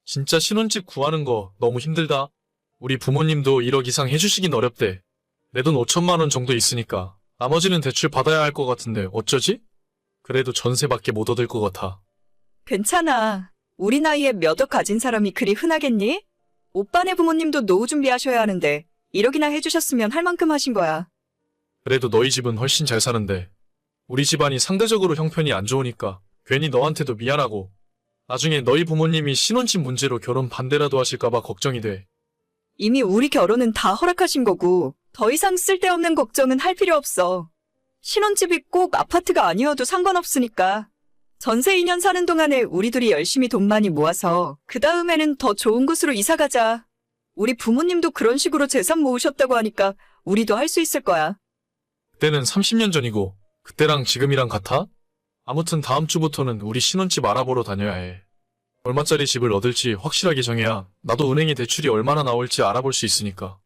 진짜 신혼집 구하는 거 너무 힘들다. 우리 부모님도 1억 이상 해주시긴 어렵대. 내 돈 5천만 원 정도 있으니까 나머지는 대출 받아야 할 것 같은데 어쩌지? 그래도 전세밖에 못 얻을 것 같아. 괜찮아. 우리 나이에 몇 억 가진 사람이 그리 흔하겠니? 오빠네 부모님도 노후 준비하셔야 하는데 1억이나 해주셨으면 할 만큼 하신 거야. 그래도 너희 집은 훨씬 잘 사는데 우리 집안이 상대적으로 형편이 안 좋으니까 괜히 너한테도 미안하고 나중에 너희 부모님이 신혼집 문제로 결혼 반대라도 하실까봐 걱정이 돼. 이미 우리 결혼은 다 허락하신 거고 더 이상 쓸데없는 걱정은 할 필요 없어. 신혼집이 꼭 아파트가 아니어도 상관없으니까. 전세 2년 사는 동안에 우리 둘이 열심히 돈 많이 모아서 그 다음에는 더 좋은 곳으로 이사 가자. 우리 부모님도 그런 식으로 재산 모으셨다고 하니까 우리도 할 수 있을 거야. 그때는 30년 전이고 그때랑 지금이랑 같아? 아무튼 다음 주부터는 우리 신혼집 알아보러 다녀야 해. 얼마짜리 집을 얻을지 확실하게 정해야 나도 은행에 대출이 얼마나 나올지 알아볼 수 있으니까.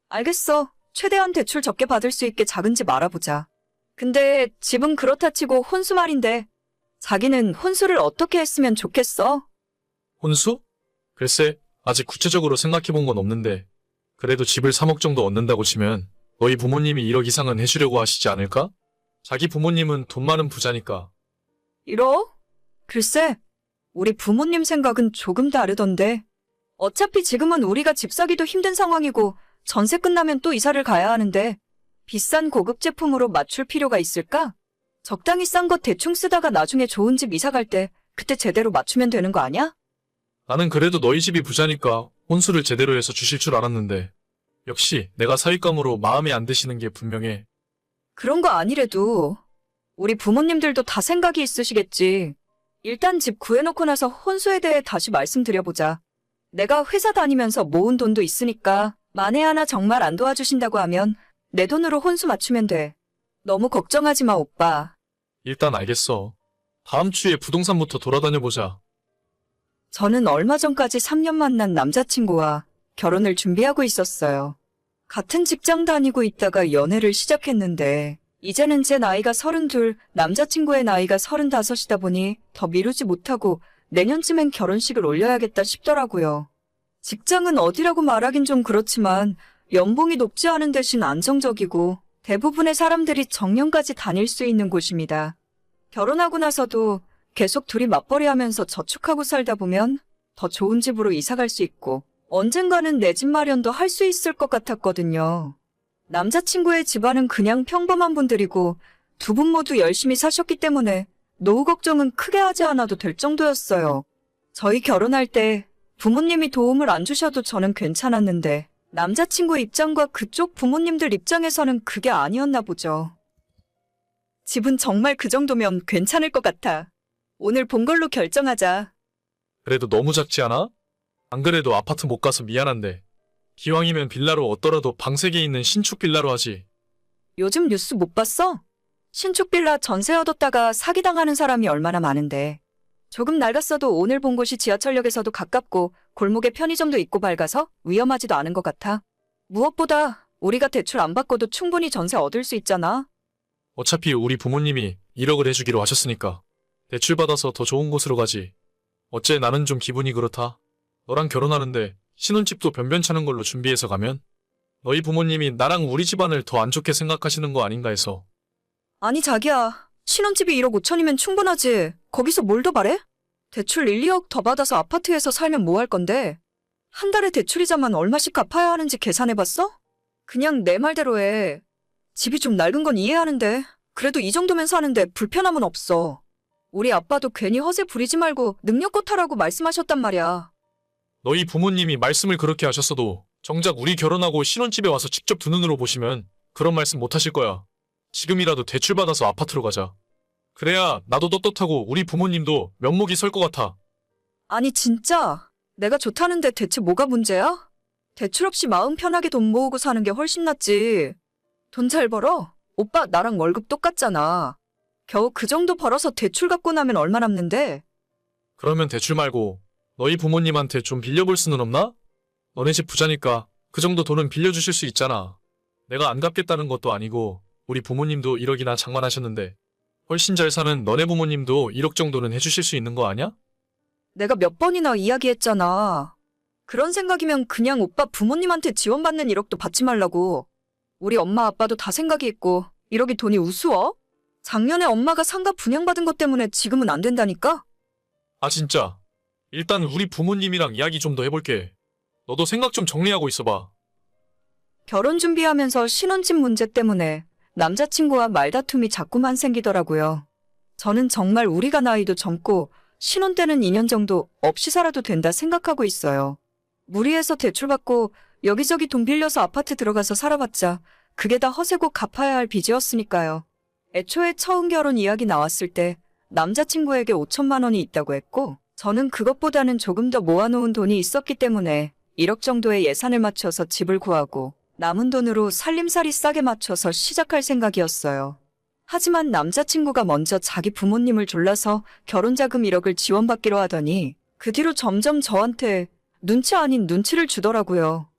알겠어. 최대한 대출 적게 받을 수 있게 작은 집 알아보자. 근데 집은 그렇다 치고 혼수 말인데 자기는 혼수를 어떻게 했으면 좋겠어? 혼수? 글쎄, 아직 구체적으로 생각해본 건 없는데 그래도 집을 3억 정도 얻는다고 치면 너희 부모님이 1억 이상은 해주려고 하시지 않을까? 자기 부모님은 돈 많은 부자니까. 1억? 글쎄, 우리 부모님 생각은 조금 다르던데. 어차피 지금은 우리가 집 사기도 힘든 상황이고 전세 끝나면 또 이사를 가야 하는데 비싼 고급 제품으로 맞출 필요가 있을까? 적당히 싼 것 대충 쓰다가 나중에 좋은 집 이사 갈 때 그때 제대로 맞추면 되는 거 아니야? 나는 그래도 너희 집이 부자니까 혼수를 제대로 해서 주실 줄 알았는데 역시 내가 사윗감으로 마음에 안 드시는 게 분명해. 그런 거 아니래도 우리 부모님들도 다 생각이 있으시겠지. 일단 집 구해놓고 나서 혼수에 대해 다시 말씀드려보자. 내가 회사 다니면서 모은 돈도 있으니까 만에 하나 정말 안 도와주신다고 하면 내 돈으로 혼수 맞추면 돼. 너무 걱정하지 마, 오빠. 일단 알겠어. 다음 주에 부동산부터 돌아다녀보자. 저는 얼마 전까지 3년 만난 남자친구와 결혼을 준비하고 있었어요. 같은 직장 다니고 있다가 연애를 시작했는데 이제는 제 나이가 32, 남자친구의 나이가 35이다 보니 더 미루지 못하고 내년쯤엔 결혼식을 올려야겠다 싶더라고요. 직장은 어디라고 말하긴 좀 그렇지만 연봉이 높지 않은 대신 안정적이고 대부분의 사람들이 정년까지 다닐 수 있는 곳입니다. 결혼하고 나서도 계속 둘이 맞벌이하면서 저축하고 살다 보면 더 좋은 집으로 이사 갈 수 있고 언젠가는 내 집 마련도 할 수 있을 것 같았거든요. 남자친구의 집안은 그냥 평범한 분들이고 두 분 모두 열심히 사셨기 때문에 노후 걱정은 크게 하지 않아도 될 정도였어요. 저희 결혼할 때 부모님이 도움을 안 주셔도 저는 괜찮았는데 남자친구 입장과 그쪽 부모님들 입장에서는 그게 아니었나 보죠. 집은 정말 그 정도면 괜찮을 것 같아. 오늘 본 걸로 결정하자. 그래도 너무 작지 않아? 안 그래도 아파트 못 가서 미안한데 기왕이면 빌라로 얻더라도 방 3개 있는 신축 빌라로 하지. 요즘 뉴스 못 봤어? 신축 빌라 전세 얻었다가 사기당하는 사람이 얼마나 많은데. 조금 낡았어도 오늘 본 곳이 지하철역에서도 가깝고 골목에 편의점도 있고 밝아서 위험하지도 않은 것 같아. 무엇보다 우리가 대출 안 받고도 충분히 전세 얻을 수 있잖아. 어차피 우리 부모님이 1억을 해주기로 하셨으니까 대출 받아서 더 좋은 곳으로 가지. 어째 나는 좀 기분이 그렇다. 너랑 결혼하는데 신혼집도 변변찮은 걸로 준비해서 가면 너희 부모님이 나랑 우리 집안을 더 안 좋게 생각하시는 거 아닌가 해서. 아니 자기야, 신혼집이 1억 5천이면 충분하지. 거기서 뭘 더 바래? 대출 1, 2억 더 받아서 아파트에서 살면 뭐 할 건데? 한 달에 대출이자만 얼마씩 갚아야 하는지 계산해봤어? 그냥 내 말대로 해. 집이 좀 낡은 건 이해하는데 그래도 이 정도면 사는데 불편함은 없어. 우리 아빠도 괜히 허세 부리지 말고 능력껏 하라고 말씀하셨단 말이야. 너희 부모님이 말씀을 그렇게 하셨어도 정작 우리 결혼하고 신혼집에 와서 직접 두 눈으로 보시면 그런 말씀 못 하실 거야. 지금이라도 대출 받아서 아파트로 가자. 그래야 나도 떳떳하고 우리 부모님도 면목이 설 것 같아. 아니 진짜 내가 좋다는데 대체 뭐가 문제야? 대출 없이 마음 편하게 돈 모으고 사는 게 훨씬 낫지. 돈 잘 벌어? 오빠 나랑 월급 똑같잖아. 겨우 그 정도 벌어서 대출 갚고 나면 얼마 남는데? 그러면 대출 말고 너희 부모님한테 좀 빌려볼 수는 없나? 너네 집 부자니까 그 정도 돈은 빌려주실 수 있잖아. 내가 안 갚겠다는 것도 아니고 우리 부모님도 1억이나 장만하셨는데 훨씬 잘 사는 너네 부모님도 1억 정도는 해주실 수 있는 거 아냐? 내가 몇 번이나 이야기했잖아. 그런 생각이면 그냥 오빠 부모님한테 지원받는 1억도 받지 말라고. 우리 엄마 아빠도 다 생각이 있고 1억이 돈이 우스워? 작년에 엄마가 상가 분양받은 것 때문에 지금은 안 된다니까? 아, 진짜. 일단 우리 부모님이랑 이야기 좀 더 해볼게. 너도 생각 좀 정리하고 있어봐. 결혼 준비하면서 신혼집 문제 때문에 남자친구와 말다툼이 자꾸만 생기더라고요. 저는 정말 우리가 나이도 젊고 신혼 때는 2년 정도 없이 살아도 된다 생각하고 있어요. 무리해서 대출받고 여기저기 돈 빌려서 아파트 들어가서 살아봤자 그게 다 허세고 갚아야 할 빚이었으니까요. 애초에 처음 결혼 이야기 나왔을 때 남자친구에게 5천만 원이 있다고 했고 저는 그것보다는 조금 더 모아놓은 돈이 있었기 때문에 1억 정도의 예산을 맞춰서 집을 구하고 남은 돈으로 살림살이 싸게 맞춰서 시작할 생각이었어요. 하지만 남자친구가 먼저 자기 부모님을 졸라서 결혼자금 1억을 지원받기로 하더니 그 뒤로 점점 저한테 눈치 아닌 눈치를 주더라고요.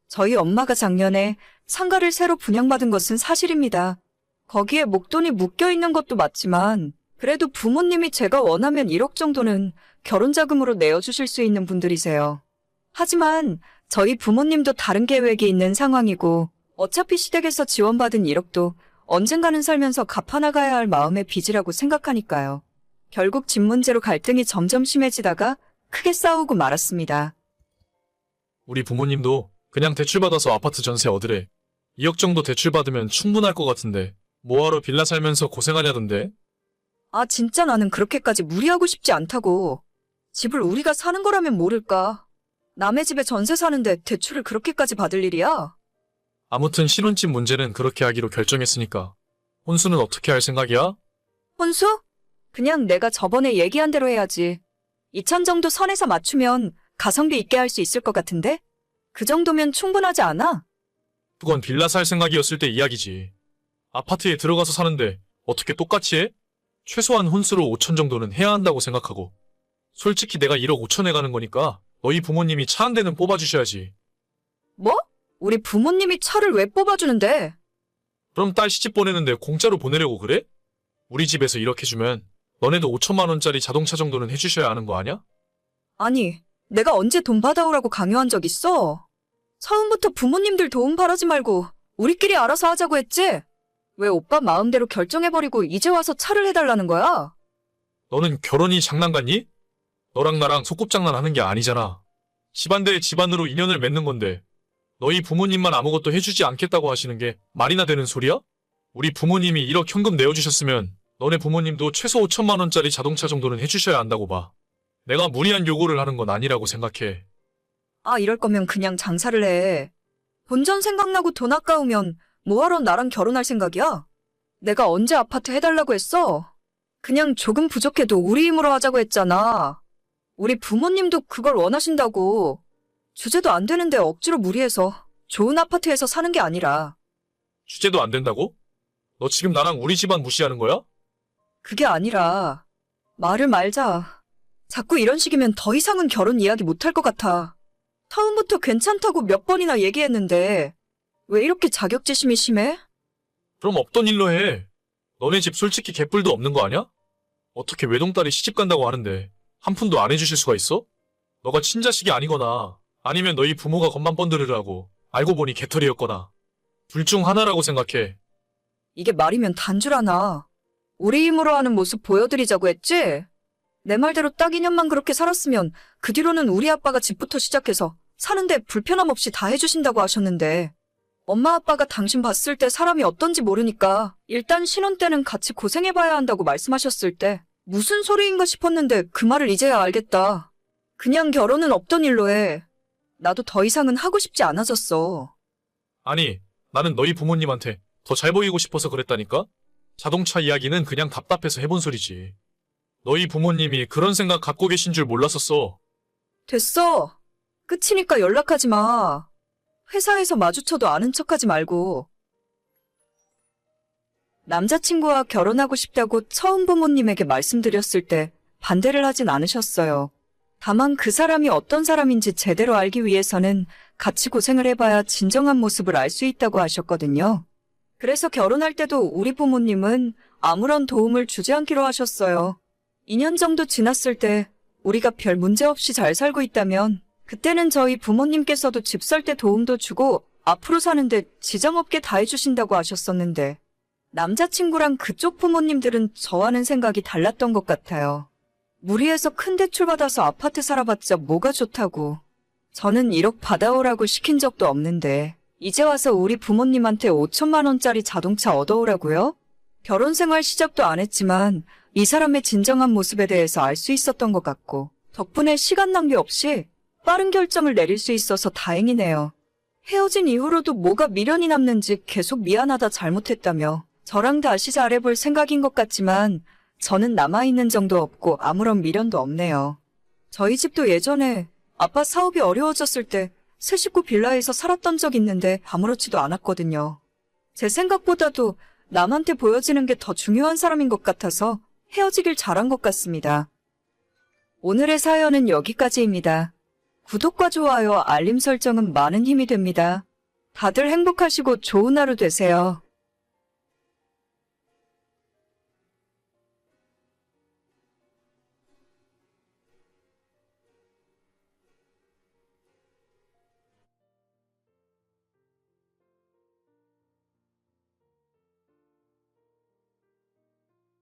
저희 엄마가 작년에 상가를 새로 분양받은 것은 사실입니다. 거기에 목돈이 묶여있는 것도 맞지만 그래도 부모님이 제가 원하면 1억 정도는 결혼자금으로 내어주실 수 있는 분들이세요. 하지만 저희 부모님도 다른 계획이 있는 상황이고 어차피 시댁에서 지원받은 1억도 언젠가는 살면서 갚아나가야 할 마음의 빚이라고 생각하니까요. 결국 집 문제로 갈등이 점점 심해지다가 크게 싸우고 말았습니다. 우리 부모님도 그냥 대출받아서 아파트 전세 얻으래. 2억 정도 대출받으면 충분할 것 같은데 뭐하러 빌라 살면서 고생하냐던데? 아, 진짜 나는 그렇게까지 무리하고 싶지 않다고. 집을 우리가 사는 거라면 모를까. 남의 집에 전세 사는데 대출을 그렇게까지 받을 일이야? 아무튼 신혼집 문제는 그렇게 하기로 결정했으니까 혼수는 어떻게 할 생각이야? 혼수? 그냥 내가 저번에 얘기한 대로 해야지. 2천 정도 선에서 맞추면 가성비 있게 할 수 있을 것 같은데? 그 정도면 충분하지 않아? 그건 빌라 살 생각이었을 때 이야기지. 아파트에 들어가서 사는데 어떻게 똑같이 해? 최소한 혼수로 5천 정도는 해야 한다고 생각하고. 솔직히 내가 1억 5천에 가는 거니까 너희 부모님이 차 한 대는 뽑아주셔야지. 뭐? 우리 부모님이 차를 왜 뽑아주는데? 그럼 딸 시집 보내는데 공짜로 보내려고 그래? 우리 집에서 이렇게 주면 너네도 5천만 원짜리 자동차 정도는 해주셔야 하는 거 아냐? 아니, 내가 언제 돈 받아오라고 강요한 적 있어? 처음부터 부모님들 도움 바라지 말고 우리끼리 알아서 하자고 했지? 왜 오빠 마음대로 결정해버리고 이제 와서 차를 해달라는 거야? 너는 결혼이 장난 같니? 너랑 나랑 소꿉장난 하는 게 아니잖아. 집안 대 집안으로 인연을 맺는 건데 너희 부모님만 아무것도 해주지 않겠다고 하시는 게 말이나 되는 소리야? 우리 부모님이 1억 현금 내어주셨으면 너네 부모님도 최소 5천만 원짜리 자동차 정도는 해주셔야 한다고 봐. 내가 무리한 요구를 하는 건 아니라고 생각해. 아, 이럴 거면 그냥 장사를 해. 본전 생각나고 돈 아까우면 뭐하러 나랑 결혼할 생각이야? 내가 언제 아파트 해달라고 했어? 그냥 조금 부족해도 우리 힘으로 하자고 했잖아. 우리 부모님도 그걸 원하신다고. 주제도 안 되는데 억지로 무리해서 좋은 아파트에서 사는 게 아니라. 주제도 안 된다고? 너 지금 나랑 우리 집안 무시하는 거야? 그게 아니라 말을 말자. 자꾸 이런 식이면 더 이상은 결혼 이야기 못할 것 같아. 처음부터 괜찮다고 몇 번이나 얘기했는데 왜 이렇게 자격지심이 심해? 그럼 없던 일로 해. 너네 집 솔직히 개뿔도 없는 거 아냐? 어떻게 외동딸이 시집 간다고 하는데 한 푼도 안 해주실 수가 있어? 너가 친자식이 아니거나 아니면 너희 부모가 겉만 번들으라고 알고 보니 개털이었거나 둘 중 하나라고 생각해. 이게 말이면 단줄하나. 우리 힘으로 하는 모습 보여드리자고 했지? 내 말대로 딱 2년만 그렇게 살았으면 그 뒤로는 우리 아빠가 집부터 시작해서 사는데 불편함 없이 다 해주신다고 하셨는데 엄마 아빠가 당신 봤을 때 사람이 어떤지 모르니까 일단 신혼 때는 같이 고생해봐야 한다고 말씀하셨을 때 무슨 소리인가 싶었는데 그 말을 이제야 알겠다. 그냥 결혼은 없던 일로 해. 나도 더 이상은 하고 싶지 않아졌어. 아니, 나는 너희 부모님한테 더 잘 보이고 싶어서 그랬다니까? 자동차 이야기는 그냥 답답해서 해본 소리지. 너희 부모님이 그런 생각 갖고 계신 줄 몰랐었어. 됐어. 끝이니까 연락하지 마. 회사에서 마주쳐도 아는 척하지 말고. 남자친구와 결혼하고 싶다고 처음 부모님에게 말씀드렸을 때 반대를 하진 않으셨어요. 다만 그 사람이 어떤 사람인지 제대로 알기 위해서는 같이 고생을 해봐야 진정한 모습을 알 수 있다고 하셨거든요. 그래서 결혼할 때도 우리 부모님은 아무런 도움을 주지 않기로 하셨어요. 2년 정도 지났을 때 우리가 별 문제 없이 잘 살고 있다면 그때는 저희 부모님께서도 집 살 때 도움도 주고 앞으로 사는데 지장 없게 다 해주신다고 하셨었는데 남자친구랑 그쪽 부모님들은 저와는 생각이 달랐던 것 같아요. 무리해서 큰 대출 받아서 아파트 살아봤자 뭐가 좋다고. 저는 1억 받아오라고 시킨 적도 없는데 이제 와서 우리 부모님한테 5천만 원짜리 자동차 얻어오라고요? 결혼 생활 시작도 안 했지만 이 사람의 진정한 모습에 대해서 알 수 있었던 것 같고 덕분에 시간 낭비 없이 빠른 결정을 내릴 수 있어서 다행이네요. 헤어진 이후로도 뭐가 미련이 남는지 계속 미안하다 잘못했다며 저랑 다시 잘해볼 생각인 것 같지만 저는 남아있는 정도 없고 아무런 미련도 없네요. 저희 집도 예전에 아빠 사업이 어려워졌을 때 세 식구 빌라에서 살았던 적 있는데 아무렇지도 않았거든요. 제 생각보다도 남한테 보여지는 게 더 중요한 사람인 것 같아서 헤어지길 잘한 것 같습니다. 오늘의 사연은 여기까지입니다. 구독과 좋아요, 알림 설정은 많은 힘이 됩니다. 다들 행복하시고 좋은 하루 되세요.